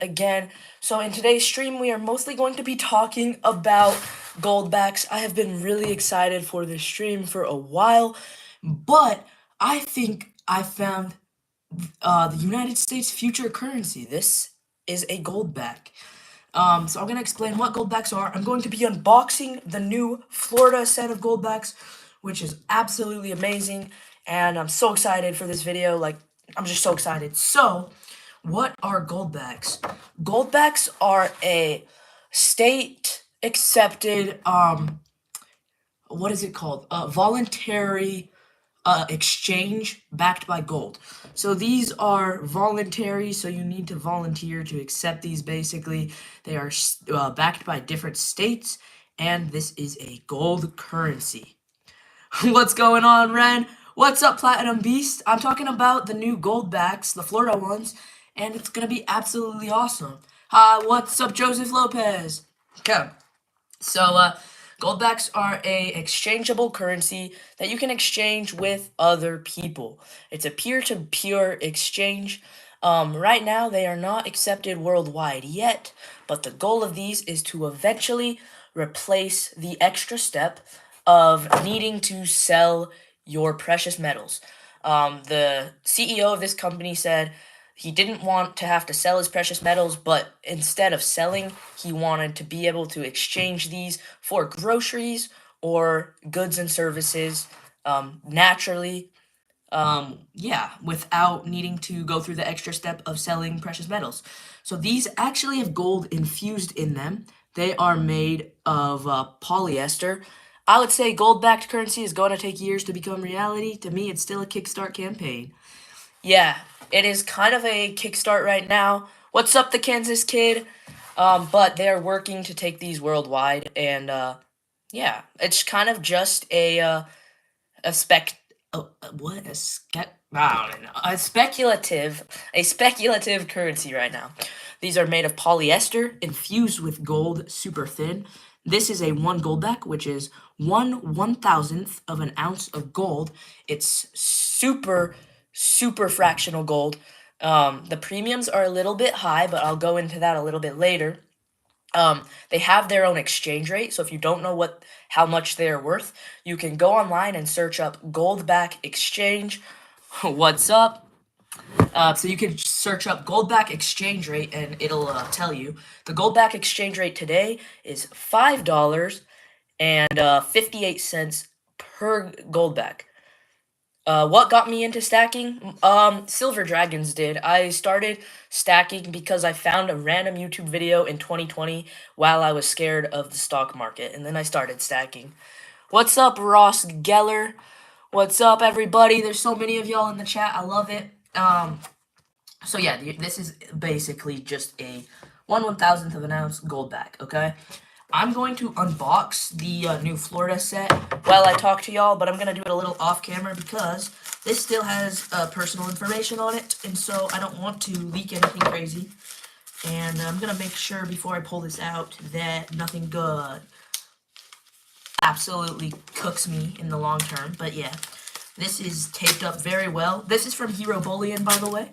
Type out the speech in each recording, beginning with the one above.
again. So in today's stream, we are mostly going to be talking about goldbacks. I have been really excited for this stream for a while, but I think I found the United States future currency. This is a goldback. So I'm going to explain what goldbacks are. I'm going to be unboxing the new Florida set of goldbacks, which is absolutely amazing, and I'm so excited for this video. Like, I'm just so excited. So, what are goldbacks? Goldbacks are a state accepted what is it called? Voluntary exchange backed by gold. So these are voluntary, so you need to volunteer to accept these basically. They are backed by different states, and this is a gold currency. What's going on, Ren? What's up, Platinum Beast? I'm talking about the new goldbacks, the Florida ones, and it's gonna be absolutely awesome. Hi, what's up, Joseph Lopez? Okay, so goldbacks are a exchangeable currency that you can exchange with other people. It's a peer-to-peer exchange. Right now, they are not accepted worldwide yet, but the goal of these is to eventually replace the extra step of needing to sell your precious metals. The CEO of this company said he didn't want to have to sell his precious metals, but instead of selling, he wanted to be able to exchange these for groceries or goods and services naturally. Yeah, without needing to go through the extra step of selling precious metals. So these actually have gold infused in them. They are made of polyester. I would say gold-backed currency is going to take years to become reality. To me, it's still a Kickstart campaign. Yeah, it is kind of a kickstart right now. What's up, the Kansas kid? But they're working to take these worldwide, and yeah, it's kind of just a spec. What a I don't know. A speculative currency right now. These are made of polyester infused with gold, super thin. This is a 1 goldback, which is 1/1000th of an ounce of gold. It's super fractional gold. The premiums are a little bit high, but I'll go into that a little bit later. They have their own exchange rate, so if you don't know how much they are worth, you can go online and search up Goldback Exchange. What's up? So you can search up Goldback Exchange Rate, and it'll tell you. The Goldback Exchange Rate today is $5.58 per Goldback. What got me into stacking? Silver Dragons did. I started stacking because I found a random YouTube video in 2020 while I was scared of the stock market, and then I started stacking. What's up, Ross Geller? What's up, everybody? There's so many of y'all in the chat. I love it. So yeah, this is basically just a 1/1000th of an ounce gold back, okay? I'm going to unbox the new Florida set while I talk to y'all, but I'm going to do it a little off camera because this still has personal information on it, and so I don't want to leak anything crazy. And I'm going to make sure before I pull this out that nothing good absolutely cooks me in the long term. But yeah, this is taped up very well. This is from Hero Bullion, by the way.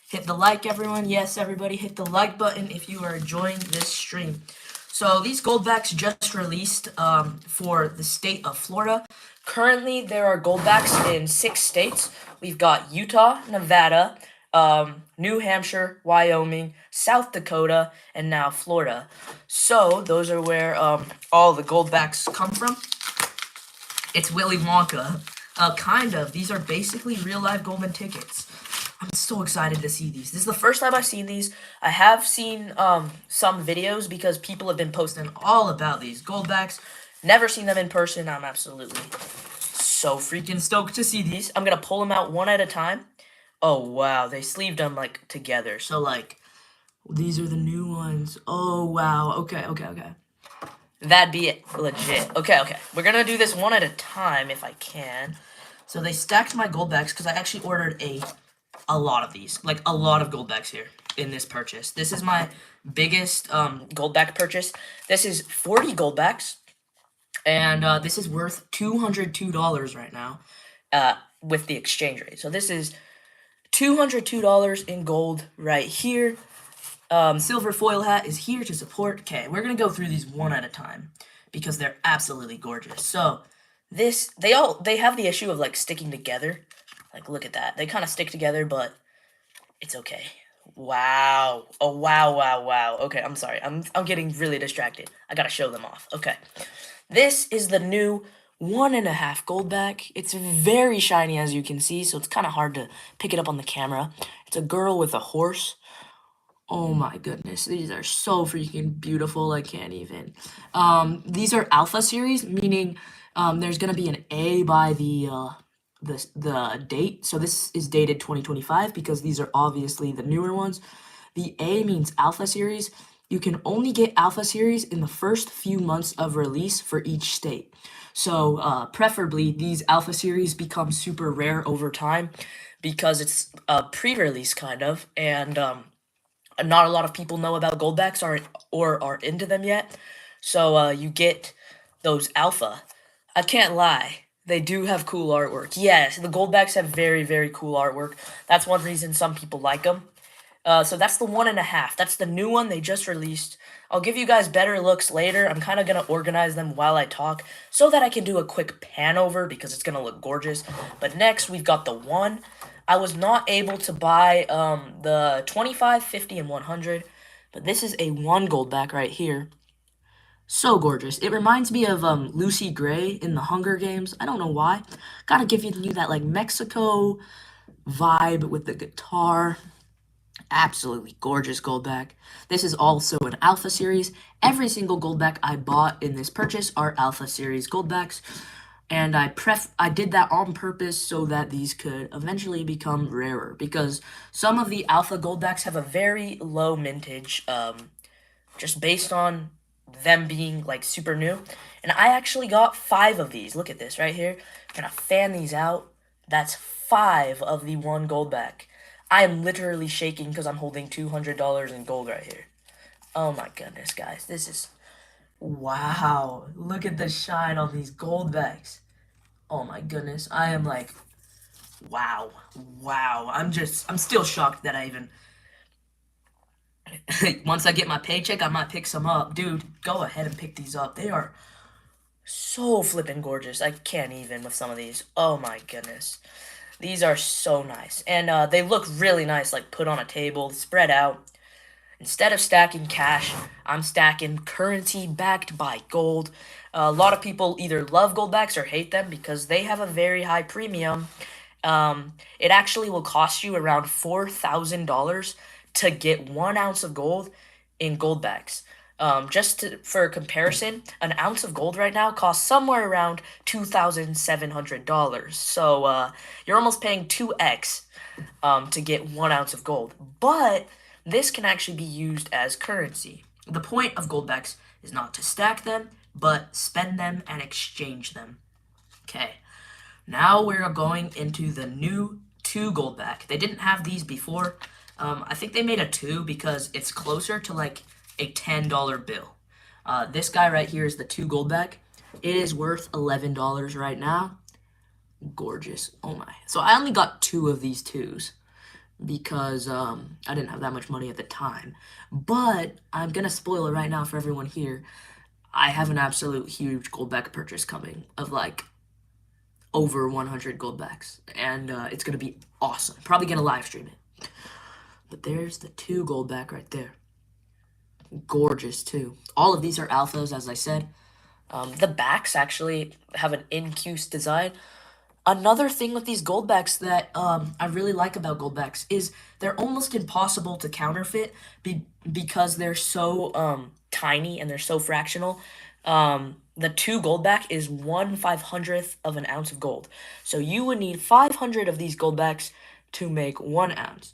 Hit the like, everyone. Yes, everybody, hit the like button if you are enjoying this stream. So these goldbacks just released for the state of Florida. Currently, there are goldbacks in 6 states. We've got Utah, Nevada, New Hampshire, Wyoming, South Dakota, and now Florida. So those are where all the goldbacks come from. It's Willy Wonka. Kind of. These are basically real life golden tickets. I'm so excited to see these. This is the first time I've seen these. I have seen some videos because people have been posting all about these goldbacks. Never seen them in person. I'm absolutely so freaking stoked to see these. I'm going to pull them out one at a time. Oh, wow. They sleeved them, like, together. So, like, these are the new ones. Oh, wow. Okay. That'd be it. Legit. Okay. We're going to do this one at a time if I can. So they stacked my goldbacks because I actually ordered a lot of these, like a lot of goldbacks here in this purchase. This is my biggest goldback purchase. This is 40 goldbacks, and this is worth $202 right now with the exchange rate. So this is $202 in gold right here. Silver foil hat is here to support. Okay, we're gonna go through these one at a time because they're absolutely gorgeous. So they have the issue of like sticking together. Like look at that. They kind of stick together, but it's okay. Wow. Oh wow, wow, wow. Okay, I'm sorry. I'm getting really distracted. I gotta show them off. Okay. This is the new 1.5 gold back. It's very shiny as you can see, so it's kind of hard to pick it up on the camera. It's a girl with a horse. Oh my goodness, these are so freaking beautiful. I can't even. These are alpha series, meaning there's gonna be an A by the date. So this is dated 2025 because these are obviously the newer ones. The A means alpha series. You can only get alpha series in the first few months of release for each state. So preferably these alpha series become super rare over time because it's a pre-release kind of, and not a lot of people know about goldbacks or are into them yet. So you get those alpha. I can't lie. They do have cool artwork. Yes, the goldbacks have very, very cool artwork. That's one reason some people like them. So that's the 1.5. That's the new one they just released. I'll give you guys better looks later. I'm kind of going to organize them while I talk so that I can do a quick pan over because it's going to look gorgeous. But next, we've got the 1. I was not able to buy the 25, 50, and 100, but this is a 1 gold back right here. So gorgeous. It reminds me of Lucy Gray in the Hunger Games. I don't know why. Gotta give you that like Mexico vibe with the guitar. Absolutely gorgeous goldback. This is also an alpha series. Every single goldback I bought in this purchase are alpha series goldbacks. And I did that on purpose so that these could eventually become rarer because some of the alpha goldbacks have a very low mintage, just based on them being like super new. And I actually got 5 of these. Look at this right here. I'm gonna fan these out. That's 5 of the 1 goldback. I am literally shaking because I'm holding $200 in gold right here. Oh my goodness, guys. This is... Wow. Look at the shine on these goldbacks. Oh my goodness. I am like... Wow. Wow. I'm still shocked that I even... Once I get my paycheck, I might pick some up. Dude, go ahead and pick these up. They are so flippin' gorgeous. I can't even with some of these. Oh my goodness. These are so nice. And they look really nice, like put on a table, spread out. Instead of stacking cash, I'm stacking currency backed by gold. A lot of people either love goldbacks or hate them because they have a very high premium. It actually will cost you around $4,000 to get 1 ounce of gold in goldbacks. For comparison, an ounce of gold right now costs somewhere around $2,700. So you're almost paying 2x to get 1 ounce of gold. But this can actually be used as currency. The point of goldbacks is not to stack them, but spend them and exchange them. Okay, now we're going into the new 2 goldback. They didn't have these before. I think they made a 2 because it's closer to like a $10 bill. This guy right here is the 2 goldback. It is worth $11 right now. Gorgeous. Oh my. So I only got 2 of these 2s because I didn't have that much money at the time. But I'm gonna spoil it right now for everyone here. I have an absolute huge goldback purchase coming of like over 100 goldbacks, and it's gonna be awesome. Probably gonna live stream it. But there's the 2 goldback right there. Gorgeous too. All of these are alphas, as I said. The backs actually have an incuse design. Another thing with these goldbacks that I really like about goldbacks is they're almost impossible to counterfeit because they're so tiny and they're so fractional. The 2 goldback is 1/500th of an ounce of gold. So you would need 500 of these goldbacks to make 1 ounce.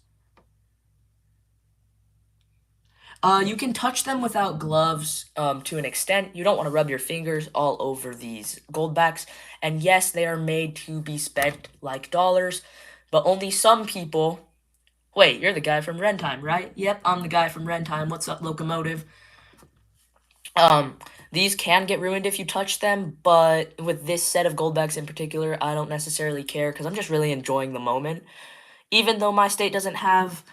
You can touch them without gloves to an extent. You don't want to rub your fingers all over these goldbacks. And yes, they are made to be spent like dollars, but only some people... Wait, you're the guy from Rentime, right? Yep, I'm the guy from Rentime. What's up, Locomotive? These can get ruined if you touch them, but with this set of goldbacks in particular, I don't necessarily care because I'm just really enjoying the moment. Even though my state doesn't have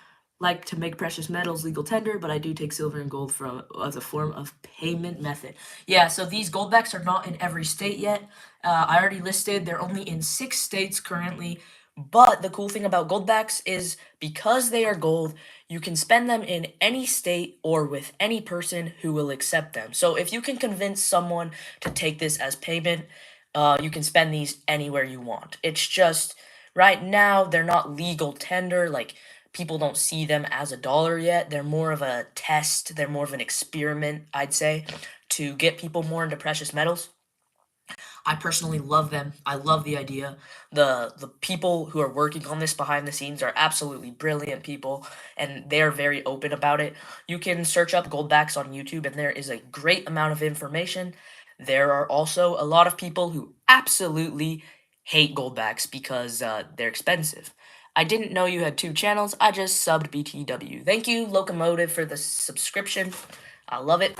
like to make precious metals legal tender, but I do take silver and gold from as a form of payment method. Yeah, so these goldbacks are not in every state yet. I already listed they're only in 6 states currently. But the cool thing about goldbacks is because they are gold, you can spend them in any state or with any person who will accept them. So if you can convince someone to take this as payment, you can spend these anywhere you want. It's just right now they're not legal tender. Like people don't see them as a dollar yet. They're more of a test. They're more of an experiment, I'd say, to get people more into precious metals. I personally love them. I love the idea. The people who are working on this behind the scenes are absolutely brilliant people, and they're very open about it. You can search up goldbacks on YouTube and there is a great amount of information. There are also a lot of people who absolutely hate goldbacks because they're expensive. I didn't know you had 2 channels. I just subbed BTW. Thank you, Locomotive, for the subscription. I love it.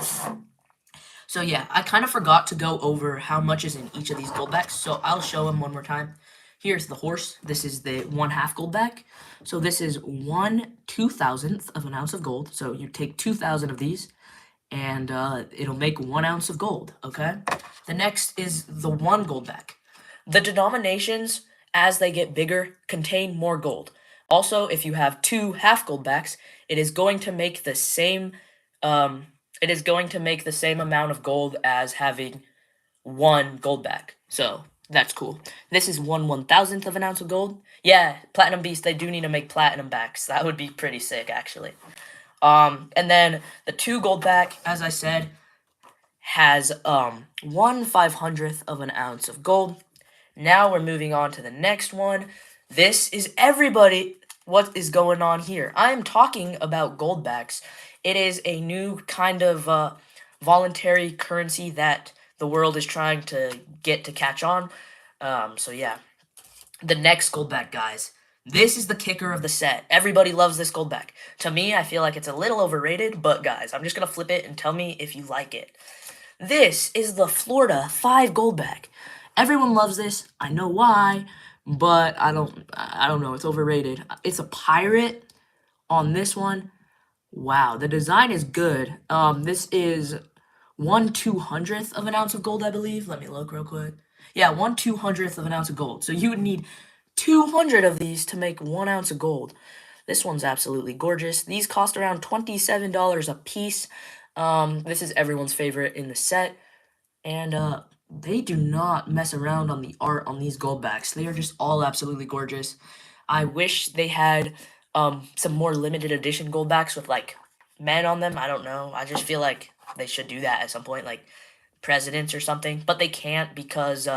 So yeah, I kind of forgot to go over how much is in each of these goldbacks, so I'll show them one more time. Here's the horse. This is the 1/2 goldback. So this is 1/2000th of an ounce of gold. So you take 2,000 of these, and it'll make 1 ounce of gold, okay? The next is the 1 goldback. The denominations, as they get bigger, contain more gold. Also, if you have 2 half goldbacks, it is going to make the same um, it is going to make the same amount of gold as having 1 goldback. So that's cool. This is 1/1000th of an ounce of gold. Yeah, Platinum Beast, they do need to make platinum backs. That would be pretty sick, actually. And then the 2 goldback, as I said, has 1/500th of an ounce of gold. Now we're moving on to the next one. This is everybody. What is going on here? I am talking about goldbacks. It is a new kind of voluntary currency that the world is trying to get to catch on. So yeah, the next goldback, guys. This is the kicker of the set. Everybody loves this goldback. To me, I feel like it's a little overrated, but guys, I'm just gonna flip it and tell me if you like it. This is the Florida 5 goldback. Everyone loves this. I know why, but I don't know. It's overrated. It's a pirate on this one. Wow, the design is good. This is 1/200th of an ounce of gold, I believe. Let me look real quick. Yeah, 1/200th of an ounce of gold. So you would need 200 of these to make 1 ounce of gold. This one's absolutely gorgeous. These cost around $27 a piece. This is everyone's favorite in the set, and they do not mess around on the art on these goldbacks. They are just all absolutely gorgeous. I wish they had some more limited edition goldbacks with like men on them. I don't know. I just feel like they should do that at some point, like presidents or something. But they can't because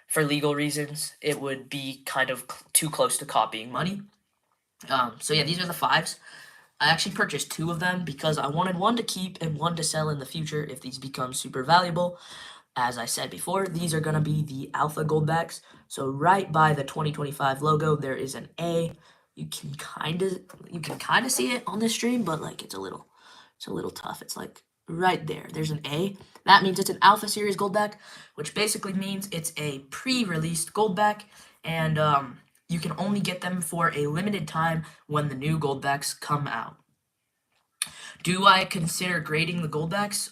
for legal reasons, it would be kind of too close to copying money. So yeah, these are the 5s. I actually purchased 2 of them because I wanted one to keep and one to sell in the future if these become super valuable. As I said before, these are going to be the Alpha Goldbacks. So right by the 2025 logo, there is an A. You can kind of see it on this stream, but like it's a little tough. It's like right there. There's an A. That means it's an Alpha Series Goldback, which basically means it's a pre-released Goldback, and you can only get them for a limited time when the new Goldbacks come out. Do I consider grading the Goldbacks?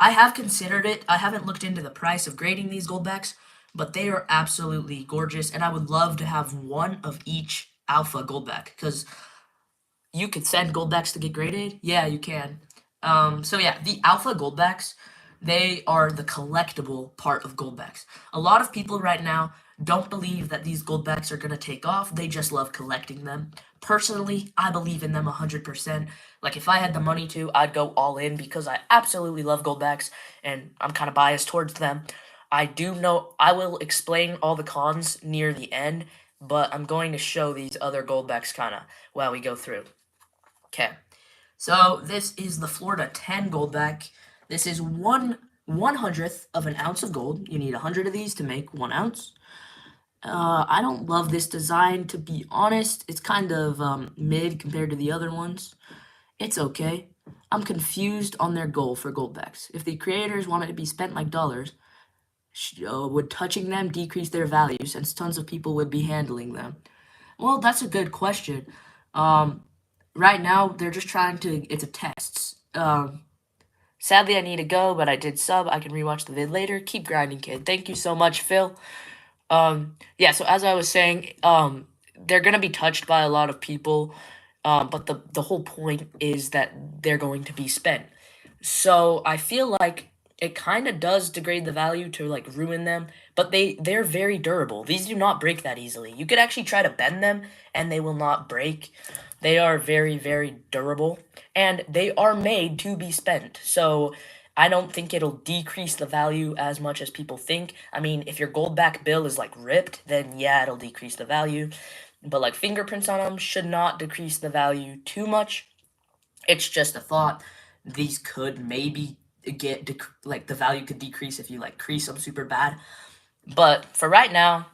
I have considered it. I haven't looked into the price of grading these goldbacks, but they are absolutely gorgeous, and I would love to have one of each alpha goldback, because you could send goldbacks to get graded. Yeah, you can. So yeah, the alpha goldbacks, they are the collectible part of goldbacks. A lot of people right now don't believe that these goldbacks are going to take off. They just love collecting them. Personally, I believe in them 100%. Like, if I had the money to, I'd go all in because I absolutely love goldbacks, and I'm kind of biased towards them. I do know I will explain all the cons near the end, but I'm going to show these other goldbacks kind of while we go through. Okay, so this is the Florida 10 goldback. This is 1/100th of an ounce of gold. You need 100 of these to make 1 ounce. I don't love this design, to be honest. It's kind of mid compared to the other ones. It's okay. I'm confused on their goal for goldbacks. If the creators wanted to be spent like dollars, would touching them decrease their value since tons of people would be handling them? Well, that's a good question. Um, right now they're just trying to. It's a test. Sadly, I need to go, but I did sub. I can rewatch the vid later. Keep grinding, kid. Thank you so much, Phil. Yeah, so as I was saying, they're gonna be touched by a lot of people, but the whole point is that they're going to be spent. So I feel like it kind of does degrade the value to like ruin them, but they're very durable. These do not break that easily. You could actually try to bend them and they will not break. They are very, very durable and they are made to be spent. So I don't think it'll decrease the value as much as people think. I mean, if your gold back bill is like ripped, then yeah, it'll decrease the value. But like fingerprints on them should not decrease the value too much. It's just a thought. These could maybe like the value could decrease if you like crease them super bad. But for right now,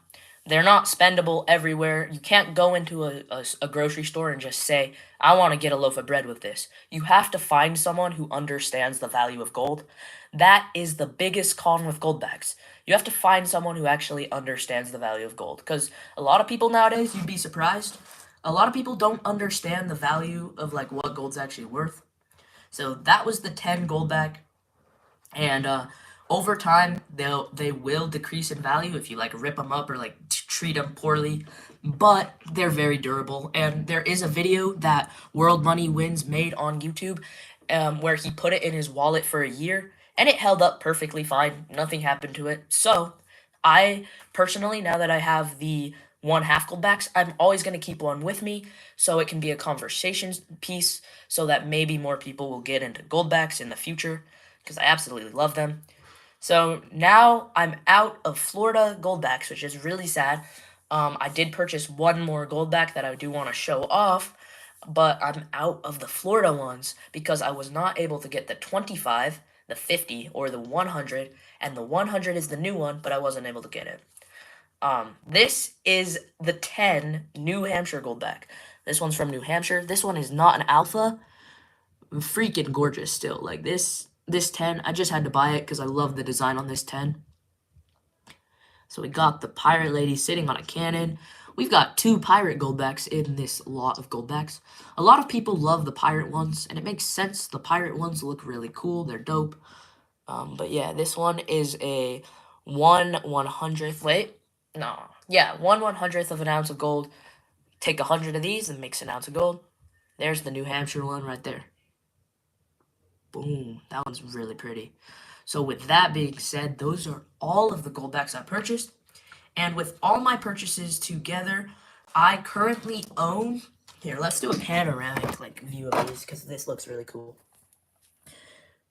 they're not spendable everywhere. You can't go into a grocery store and just say, I want to get a loaf of bread with this. You have to find someone who understands the value of gold. That is the biggest con with gold bags. You have to find someone who actually understands the value of gold. Because a lot of people nowadays, you'd be surprised, a lot of people don't understand the value of like what gold's actually worth. So that was the 10 gold bag. And over time they will decrease in value if you like rip them up or like treat them poorly, but they're very durable. And there is a video that World Money Wins made on YouTube, where he put it in his wallet for a year and it held up perfectly fine. Nothing happened to it. So I personally, now that I have the one half gold backs, I'm always going to keep one with me so it can be a conversation piece so that maybe more people will get into gold backs in the future because I absolutely love them. So now I'm out of Florida goldbacks, which is really sad. I did purchase one more goldback that I do want to show off, but I'm out of the Florida ones because I was not able to get the 25, the 50, or the 100, and the 100 is the new one, but I wasn't able to get it. This is the 10 New Hampshire goldback. This one's from New Hampshire. This one is not an alpha, freaking gorgeous still. Like this 10, I just had to buy it because I love the design on this 10. So we got the pirate lady sitting on a cannon. We've got 2 pirate goldbacks in this lot of goldbacks. A lot of people love the pirate ones, and it makes sense. The pirate ones look really cool. They're dope. But yeah, this one is a 1/100th. Wait, no. Yeah, 1/100th of an ounce of gold. Take 100 of these and makes an ounce of gold. There's the New Hampshire one right there. Boom, that one's really pretty. So with that being said, those are all of the goldbacks I purchased. And with all my purchases together, I currently own, here, let's do a panoramic like view of these because this looks really cool.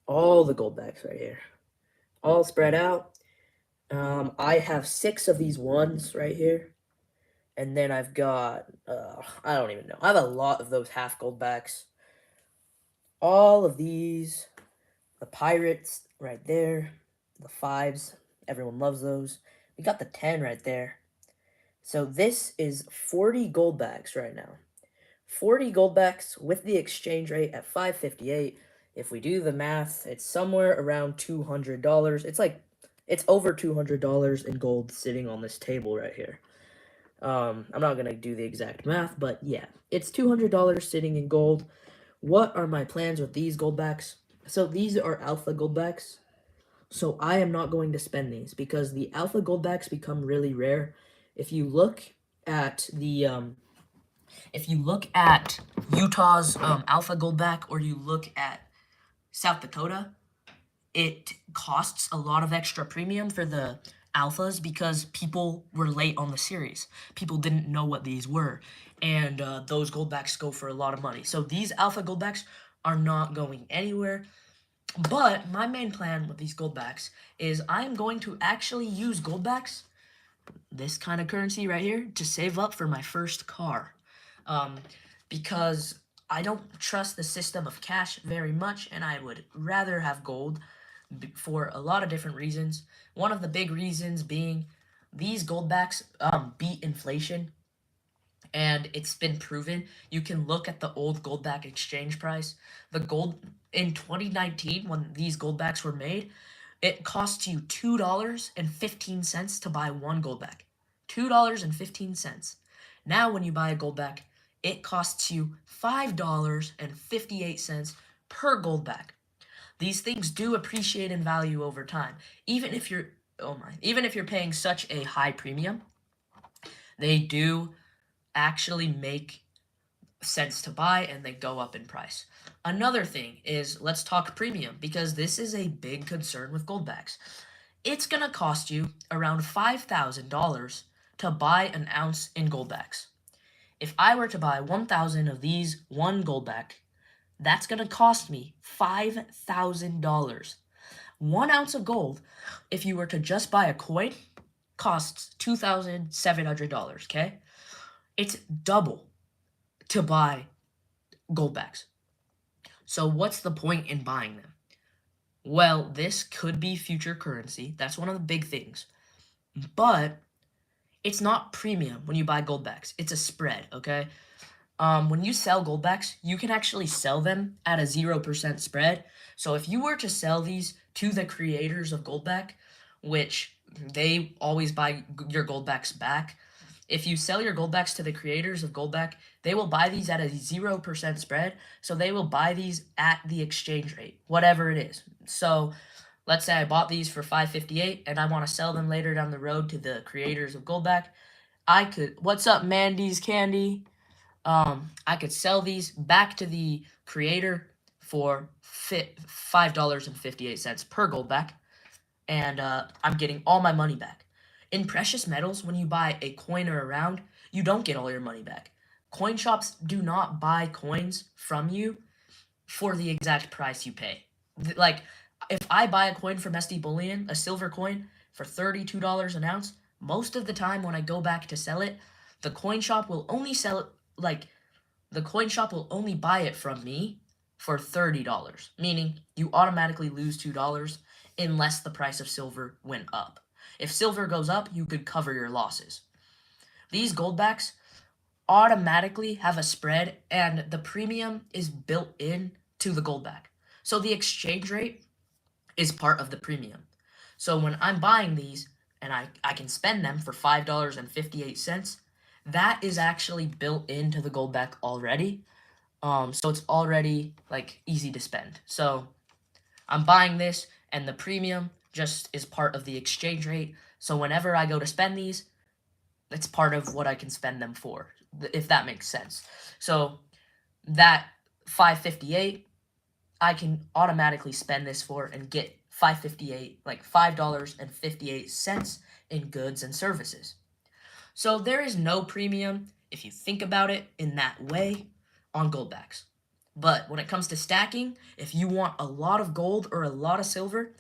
All the goldbacks right here, all spread out. I have 6 of these ones right here. And then I've got, I don't even know. I have a lot of those half goldbacks. All of these, the pirates right there, the 5s, everyone loves those. We got the 10 right there. So this is 40 goldbacks right now. 40 goldbacks with the exchange rate at 558. If we do the math, it's somewhere around $200. It's over $200 in gold sitting on this table right here. I'm not gonna do the exact math, but yeah, it's $200 sitting in gold. What are my plans with these goldbacks? So these are alpha goldbacks. So I am not going to spend these because the alpha goldbacks become really rare. If you look at the Utah's alpha goldback, or you look at South Dakota, it costs a lot of extra premium for the alphas because people were late on the series. People didn't know what these were, and those goldbacks go for a lot of money. So these alpha goldbacks are not going anywhere. But my main plan with these goldbacks is I'm going to actually use goldbacks, this kind of currency right here, to save up for my first car. Because I don't trust the system of cash very much, and I would rather have gold for a lot of different reasons. One of the big reasons being these goldbacks beat inflation, and it's been proven. You can look at the old goldback exchange price. The gold in 2019, when these goldbacks were made, it cost you $2.15 to buy one goldback. $2.15. Now when you buy a goldback, it costs you $5.58 per goldback. These things do appreciate in value over time. Even if you're even if you're paying such a high premium, they do actually make sense to buy and they go up in price. Another thing is let's talk premium because this is a big concern with goldbacks. It's going to cost you around $5,000 to buy an ounce in goldbacks. If I were to buy 1,000 of these one goldback, that's going to cost me $5,000. 1 ounce of gold, if you were to just buy a coin, costs $2,700, okay? It's double to buy goldbacks. So what's the point in buying them? Well, this could be future currency. That's one of the big things. But it's not premium when you buy goldbacks. It's a spread, okay? When you sell goldbacks, you can actually sell them at a 0% spread. So if you were to sell these to the creators of goldback, which they always buy your goldbacks back, if you sell your goldbacks to the creators of goldback, they will buy these at a 0% spread. So they will buy these at the exchange rate, whatever it is. So let's say I bought these for $5.58 and I want to sell them later down the road to the creators of goldback. I could, what's up, Mandy's Candy? I could sell these back to the creator for $5.58 per goldback, and I'm getting all my money back. In precious metals, when you buy a coin or a round, you don't get all your money back. Coin shops do not buy coins from you for the exact price you pay. Like, if I buy a coin from SD Bullion, a silver coin, for $32 an ounce, most of the time when I go back to sell it, the coin shop will only sell it, the coin shop will only buy it from me for $30, meaning you automatically lose $2 unless the price of silver went up. If silver goes up, you could cover your losses. These goldbacks automatically have a spread and the premium is built in to the goldback. So the exchange rate is part of the premium. So when I'm buying these and I can spend them for $5.58, that is actually built into the goldback already. So it's already like easy to spend. So I'm buying this and the premium just is part of the exchange rate. So whenever I go to spend these, it's part of what I can spend them for, if that makes sense. So that $5.58, I can automatically spend this for and get $5.58, like $5.58 in goods and services. So there is no premium, if you think about it in that way, on goldbacks. But when it comes to stacking, if you want a lot of gold or a lot of silver,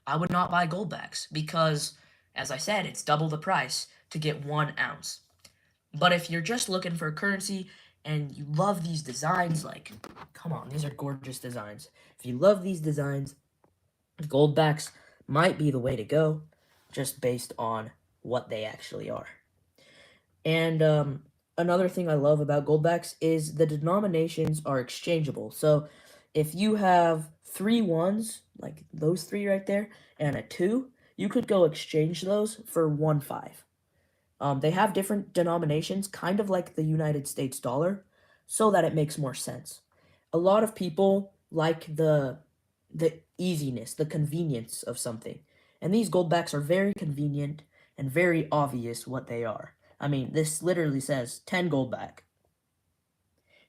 I would not buy goldbacks because, as I said, it's double the price to get 1 ounce. But if you're just looking for a currency and you love these designs, like, come on, these are gorgeous designs. If you love these designs, goldbacks might be the way to go, just based on what they actually are. And another thing I love about goldbacks is the denominations are exchangeable. So if you have 3 ones, like those 3 right there, and a 2, you could go exchange those for 1 5. They have different denominations, kind of like the United States dollar, so that it makes more sense. A lot of people like the easiness, the convenience of something. And these goldbacks are very convenient and very obvious what they are. I mean, this literally says 10 goldback.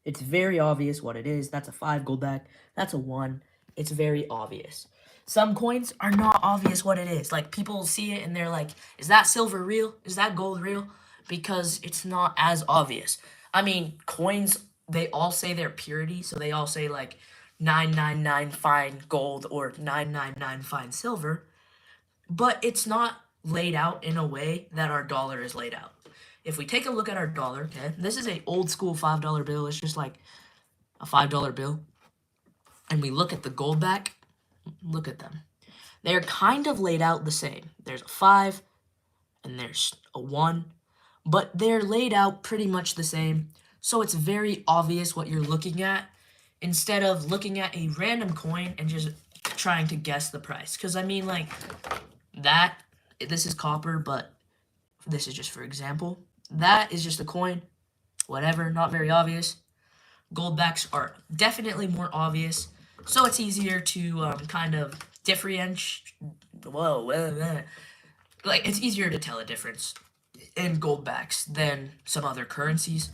It's very obvious what it is. That's a 5 goldback. That's a 1. It's very obvious. Some coins are not obvious what it is. Like, people see it and they're like, is that silver real? Is that gold real? Because it's not as obvious. I mean, coins, they all say their purity. So they all say, like, 999 fine gold or 999 fine silver. But it's not laid out in a way that our dollar is laid out. If we take a look at our dollar, okay, this is a old school $5 bill. It's just like a $5 bill. And we look at the goldback, look at them. They're kind of laid out the same. There's a 5 and there's a 1, but they're laid out pretty much the same. So it's very obvious what you're looking at instead of looking at a random coin and just trying to guess the price. Because I mean, like, this is copper, but this is just for example. That is just a coin. whatever, not very obvious. Goldbacks are definitely more obvious, so it's easier to kind of differentiate. Like it's easier to tell a difference in goldbacks than some other currencies.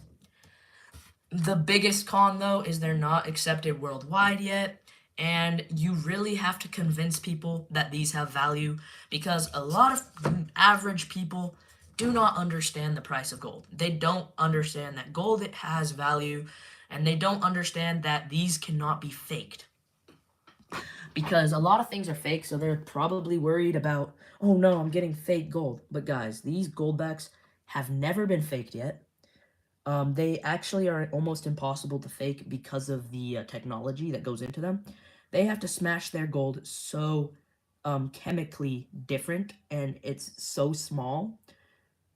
The biggest con, though, is they're not accepted worldwide yet, and you really have to convince people that these have value because a lot of average people do not understand the price of gold. They don't understand that gold it has value, and they don't understand that these cannot be faked. Because a lot of things are fake, so they're probably worried about, oh no, I'm getting fake gold. But guys, these goldbacks have never been faked yet. They actually are almost impossible to fake because of the technology that goes into them. They have to smash their gold so chemically different, and it's so small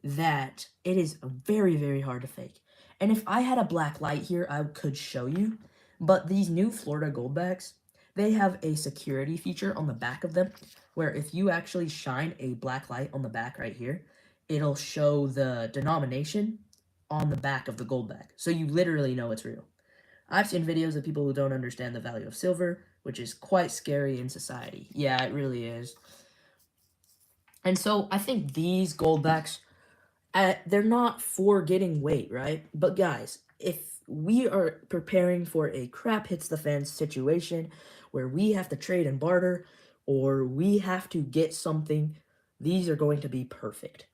that it is very, very hard to fake. And if I had a black light here, I could show you. But these new Florida Goldbacks, they have a security feature on the back of them where if you actually shine a black light on the back right here, it'll show the denomination on the back of the Goldback. So you literally know it's real. I've seen videos of people who don't understand the value of silver, which is quite scary in society. Yeah, it really is. And so I think these Goldbacks they're not for getting weight, right? But guys, if we are preparing for a crap hits the fan situation where we have to trade and barter or we have to get something, these are going to be perfect.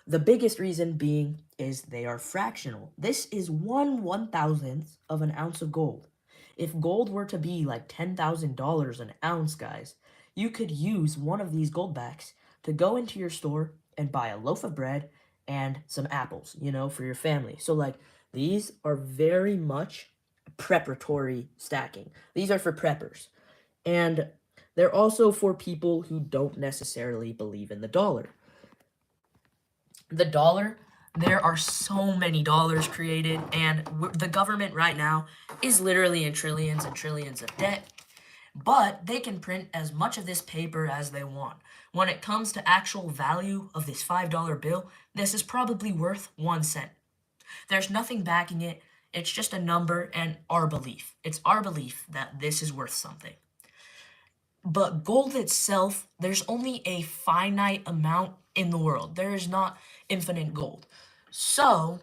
The biggest reason being is they are fractional. This is 1/1000th of an ounce of gold. If gold were to be like $10,000 an ounce, guys, you could use one of these goldbacks to go into your store and buy a loaf of bread and some apples, for your family. So, like, these are very much preparatory stacking. These are for preppers. And they're also for people who don't necessarily believe in the dollar. The dollar, there are so many dollars created, and the government right now is literally in trillions and trillions of debt, but they can print as much of this paper as they want. When it comes to actual value of this $5 bill, this is probably worth 1 cent. There's nothing backing it. It's just a number and our belief. It's our belief that this is worth something. But gold itself, there's only a finite amount in the world. There is not infinite gold. So,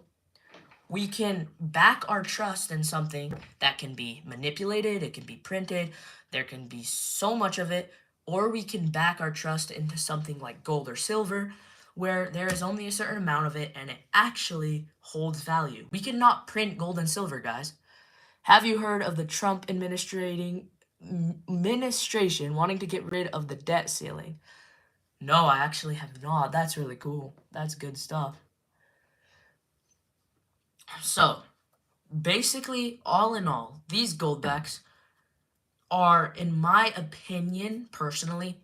we can back our trust in something that can be manipulated, it can be printed, there can be so much of it, or we can back our trust into something like gold or silver, where there is only a certain amount of it and it actually holds value. We cannot print gold and silver, guys. Have you heard of the Trump administration wanting to get rid of the debt ceiling? No, I actually have not. That's really cool. That's good stuff. So, basically, all in all, these goldbacks are, in my opinion, personally,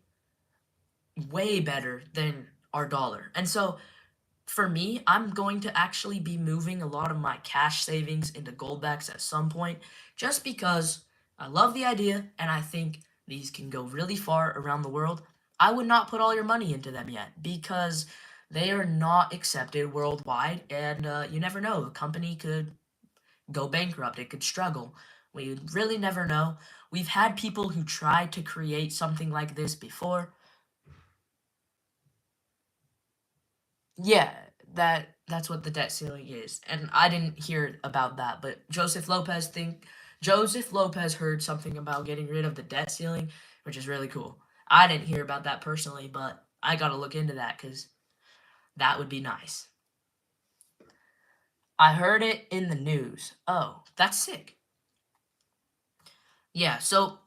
way better than our dollar. And so, for me, I'm going to actually be moving a lot of my cash savings into goldbacks at some point, just because I love the idea and I think these can go really far around the world. I would not put all your money into them yet because they are not accepted worldwide, and you never know. A company could go bankrupt, it could struggle. We really never know. We've had people who tried to create something like this before. Yeah, that's what the debt ceiling is. And I didn't hear about that, but Joseph Lopez heard something about getting rid of the debt ceiling, which is really cool. I didn't hear about that personally, but I got to look into that cuz that would be nice. I heard it in the news. Oh, that's sick. Yeah, so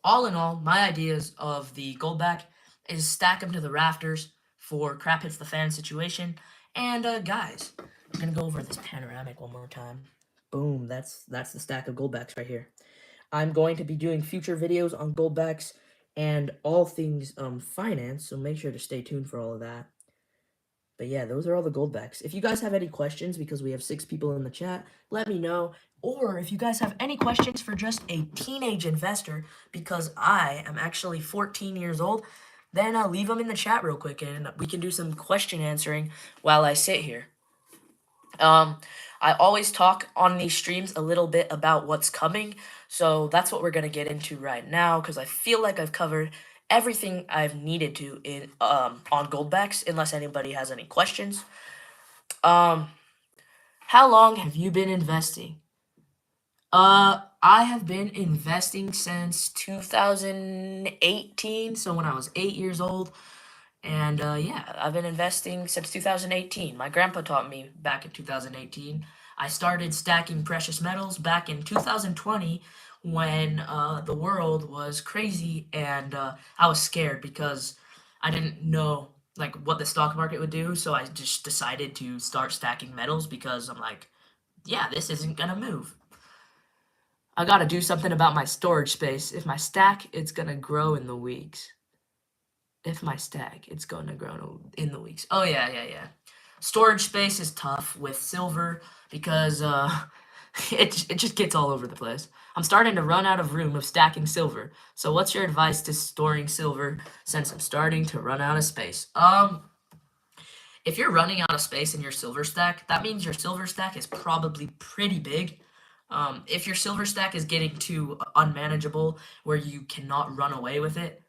all in all, my ideas of the goldback is stack them to the rafters for crap hits the fan situation. And guys, I'm gonna go over this panoramic one more time. Boom, that's the stack of goldbacks right here. I'm going to be doing future videos on goldbacks and all things finance, so make sure to stay tuned for all of that. But yeah, those are all the goldbacks. If you guys have any questions, because we have 6 people in the chat, let me know. Or if you guys have any questions for just a teenage investor, because I am actually 14 years old, then leave them in the chat real quick and we can do some question answering while I sit here. Um, I always talk on these streams a little bit about what's coming, so that's what we're gonna get into right now because I feel like I've covered everything I've needed to in on goldbacks, unless anybody has any questions. Um, how long have you been investing? I have been investing since 2018, so when I was 8 years old. And yeah, I've been investing since 2018. My grandpa taught me back in 2018. I started stacking precious metals back in 2020 when the world was crazy and I was scared because I didn't know like what the stock market would do. So I just decided to start stacking metals because I'm like, yeah, this isn't gonna move. I gotta do something about my storage space. If my stack, it's gonna grow in the weeks. If my stack, it's going to grow in the weeks. Oh yeah, yeah, yeah. Storage space is tough with silver because it just gets all over the place. I'm starting to run out of room of stacking silver. So what's your advice to storing silver since I'm starting to run out of space? If you're running out of space in your silver stack, that means your silver stack is probably pretty big. If your silver stack is getting too unmanageable where you cannot run away with it,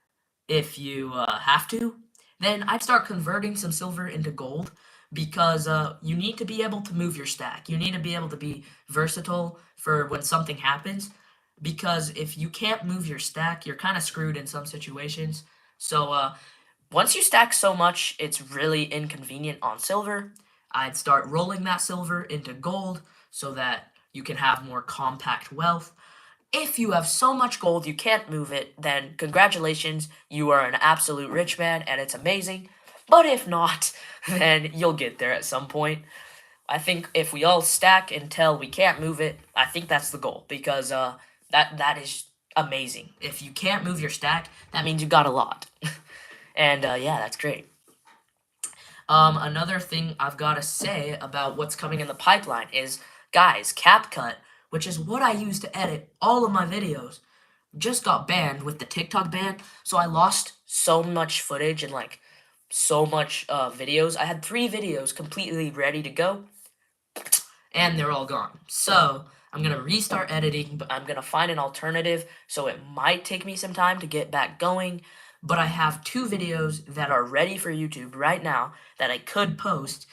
if you have to, then I'd start converting some silver into gold because you need to be able to move your stack. You need to be able to be versatile for when something happens because if you can't move your stack, you're kind of screwed in some situations. So once you stack so much, it's really inconvenient on silver. I'd start rolling that silver into gold so that you can have more compact wealth. If you have so much gold you can't move it, then congratulations, you are an absolute rich man and it's amazing. But if not, then you'll get there at some point. I think if we all stack until we can't move it, I think that's the goal because that is amazing. If you can't move your stack, that means you got a lot. And yeah, that's great. Another thing I've got to say about what's coming in the pipeline is, guys, CapCut, which is what I use to edit all of my videos, just got banned with the TikTok ban. So I lost so much footage and like so much videos. I had 3 videos completely ready to go, and they're all gone. So I'm gonna restart editing, but I'm gonna find an alternative. So it might take me some time to get back going. But I have 2 videos that are ready for YouTube right now that I could post.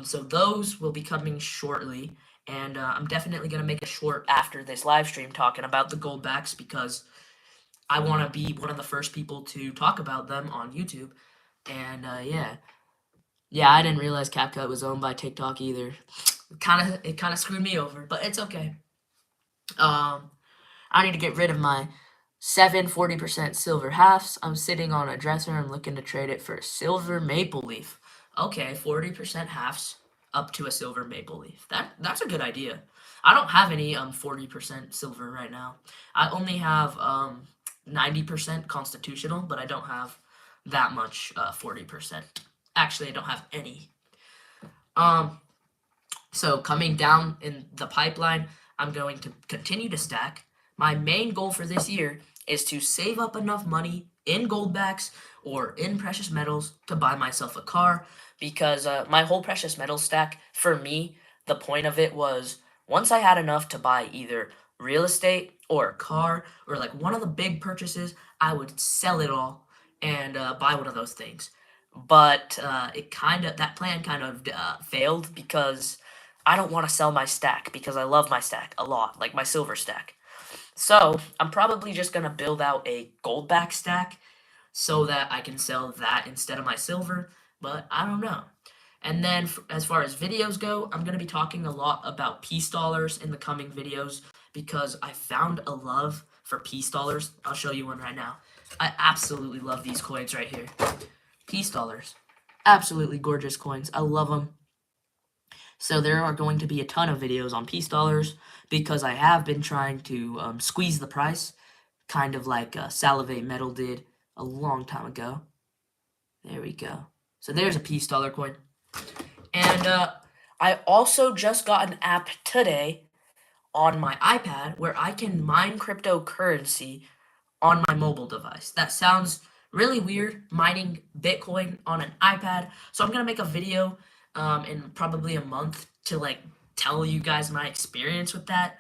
So those will be coming shortly. And I'm definitely gonna make a short after this live stream talking about the goldbacks because I want to be one of the first people to talk about them on YouTube. And yeah. Yeah, I didn't realize CapCut was owned by TikTok either. It kind of screwed me over, but it's okay. I need to get rid of my 40% silver halves. I'm sitting on a dresser. I'm looking to trade it for a silver maple leaf. Okay, 40% halves up to a silver maple leaf. That's a good idea. I don't have any 40% silver right now. I only have 90% constitutional, but I don't have that much 40%. Actually, I don't have any. Um, so coming down in the pipeline, I'm going to continue to stack. My main goal for this year is to save up enough money in goldbacks or in precious metals to buy myself a car because my whole precious metal stack, for me, the point of it was once I had enough to buy either real estate or a car or like one of the big purchases, I would sell it all and buy one of those things. But that plan kind of failed because I don't want to sell my stack because I love my stack a lot, like my silver stack. So I'm probably just gonna build out a goldback stack so that I can sell that instead of my silver, but I don't know. And then as far as videos go, I'm going to be talking a lot about peace dollars in the coming videos because I found a love for peace dollars. I'll show you one right now. I absolutely love these coins right here. Peace dollars. Absolutely gorgeous coins. I love them. So there are going to be a ton of videos on peace dollars because I have been trying to squeeze the price, kind of like Salivate Metal did a long time ago. There we go. So there's a peace dollar coin. And I also just got an app today on my iPad where I can mine cryptocurrency on my mobile device. That sounds really weird, mining Bitcoin on an iPad. So I'm going to make a video in probably a month to like tell you guys my experience with that.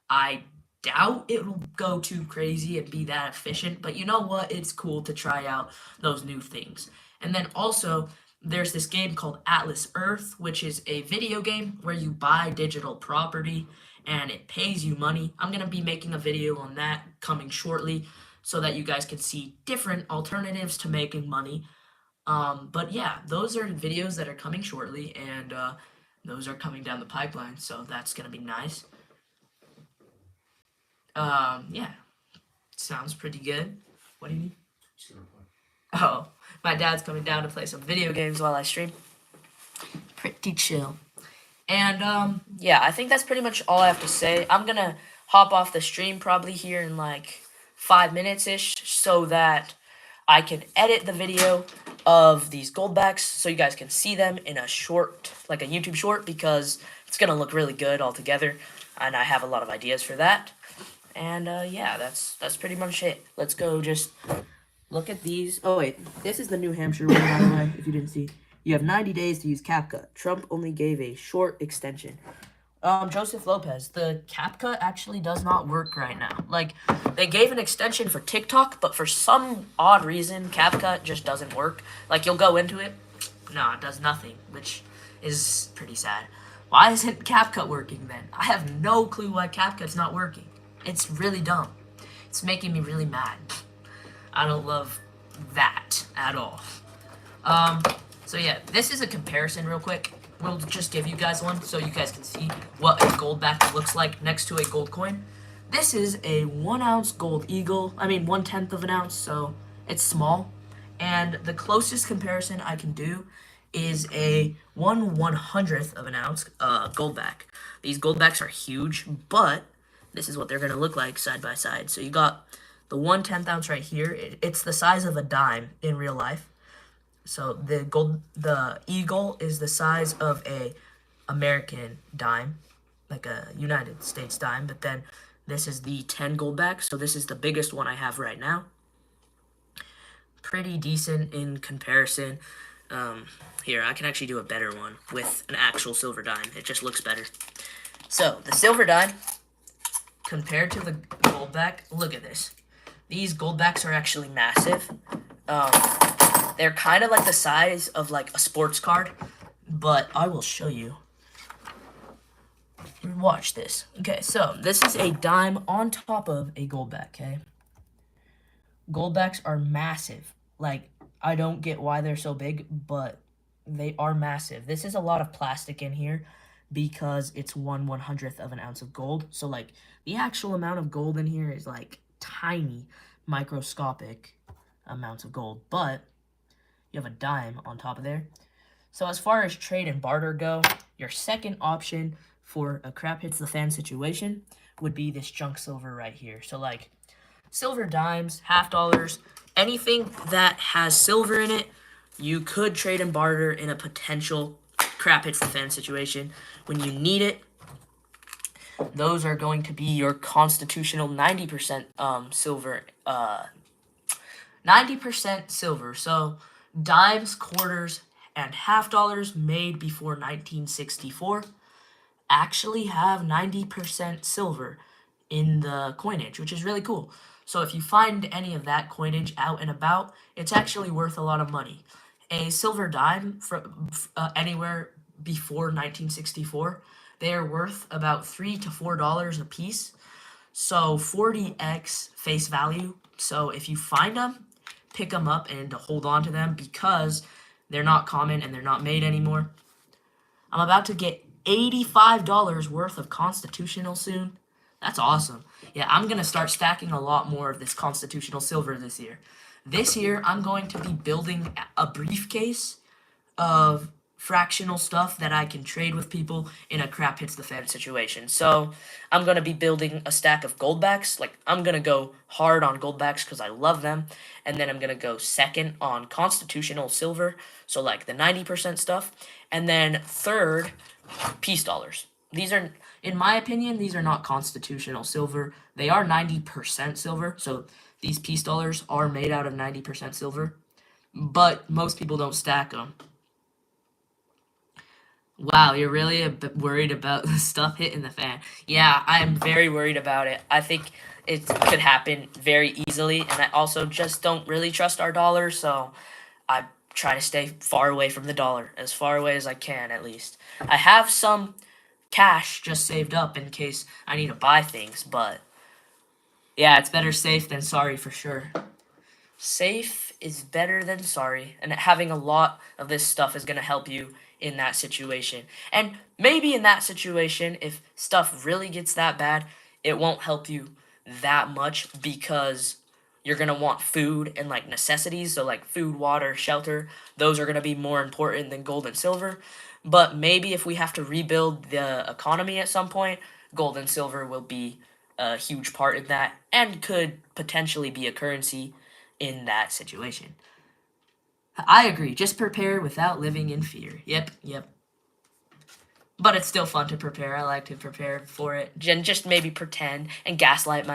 I doubt it'll go too crazy and be that efficient, but you know what? It's cool to try out those new things. And then also, there's this game called Atlas Earth, which is a video game where you buy digital property and it pays you money. I'm going to be making a video on that coming shortly so that you guys can see different alternatives to making money. But yeah, those are videos that are coming shortly, and those are coming down the pipeline, so that's going to be nice. Yeah, sounds pretty good. What do you need? Oh, my dad's coming down to play some video games while I stream. Pretty chill. And yeah, I think that's pretty much all I have to say. I'm gonna hop off the stream probably here in like 5 minutes ish, so that I can edit the video of these goldbacks so you guys can see them in a short, like a YouTube short, because it's gonna look really good all together, and I have a lot of ideas for that. And yeah, that's pretty much it. Let's go just look at these. Oh wait, this is the New Hampshire one, by the way, if you didn't see. You have 90 days to use CapCut. Trump only gave a short extension. Joseph Lopez, the CapCut actually does not work right now. Like, they gave an extension for TikTok, but for some odd reason, CapCut just doesn't work. Like, you'll go into it, no, it does nothing, which is pretty sad. Why isn't CapCut working then? I have no clue why CapCut's not working. It's really dumb. It's making me really mad. I don't love that at all. So yeah, this is a comparison real quick. We'll just give you guys one so you guys can see what a gold back looks like next to a gold coin. This is a 1 ounce gold eagle. I mean 1/10 of an ounce, so it's small. And the closest comparison I can do is a 1/100th of an ounce gold back. These gold backs are huge, but this is what they're gonna look like side by side. So you got the 1/10 ounce right here. It's the size of a dime in real life. So the eagle is the size of a American dime, like a United States dime. But then this is the 10 gold back. So this is the biggest one I have right now. Pretty decent in comparison. Here, I can actually do a better one with an actual silver dime. It just looks better. So the silver dime compared to the gold back, look at this. These gold backs are actually massive. They're kind of like the size of like a sports card, but I will show you. Watch this. Okay, so this is a dime on top of a gold back, okay? Gold backs are massive. Like, I don't get why they're so big, but they are massive. This is a lot of plastic in here because it's 1/100th of an ounce of gold. So like the actual amount of gold in here is like tiny, microscopic amounts of gold, but you have a dime on top of there. So as far as trade and barter go, your second option for a crap hits the fan situation would be this junk silver right here. So like silver dimes, half dollars, anything that has silver in it, you could trade and barter in a potential crap hits the fan situation when you need it. Those are going to be your constitutional 90% silver, 90% silver. So dimes, quarters, and half dollars made before 1964 actually have 90% silver in the coinage, which is really cool. So if you find any of that coinage out and about, it's actually worth a lot of money. A silver dime from anywhere before 1964, they are worth about $3 to $4 a piece. So 40x face value. So if you find them, pick them up and hold on to them because they're not common and they're not made anymore. I'm about to get $85 worth of constitutional soon. That's awesome. Yeah, I'm going to start stacking a lot more of this constitutional silver this year. This year, I'm going to be building a briefcase of fractional stuff that I can trade with people in a crap hits the fan situation. So I'm going to be building a stack of goldbacks. Like, I'm going to go hard on goldbacks because I love them. And then I'm going to go second on constitutional silver. So like the 90% stuff. And then third, peace dollars. These are, in my opinion, these are not constitutional silver. They are 90% silver. So these peace dollars are made out of 90% silver. But most people don't stack them. Wow, you're really a bit worried about the stuff hitting the fan. Yeah, I'm very worried about it. I think it could happen very easily, and I also just don't really trust our dollar, so I try to stay far away from the dollar, as far away as I can at least. I have some cash just saved up in case I need to buy things, but yeah, it's better safe than sorry for sure. Safe is better than sorry, and having a lot of this stuff is going to help you in that situation. And maybe in that situation, if stuff really gets that bad, it won't help you that much because you're going to want food and like necessities, so like food, water, shelter, those are going to be more important than gold and silver. But maybe if we have to rebuild the economy at some point, gold and silver will be a huge part in that and could potentially be a currency in that situation. I agree. Just prepare without living in fear. Yep, yep. But it's still fun to prepare. I like to prepare for it. And just maybe pretend and gaslight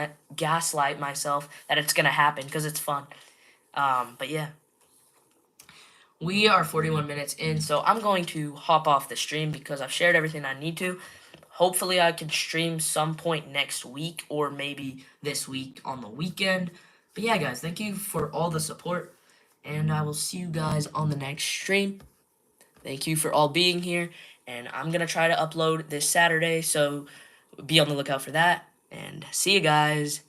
myself that it's gonna happen because it's fun. But yeah, we are 41 minutes in, so I'm going to hop off the stream because I've shared everything I need to. Hopefully, I can stream some point next week or maybe this week on the weekend. But yeah, guys, thank you for all the support, and I will see you guys on the next stream. Thank you for all being here, and I'm gonna try to upload this Saturday, so be on the lookout for that. And see you guys.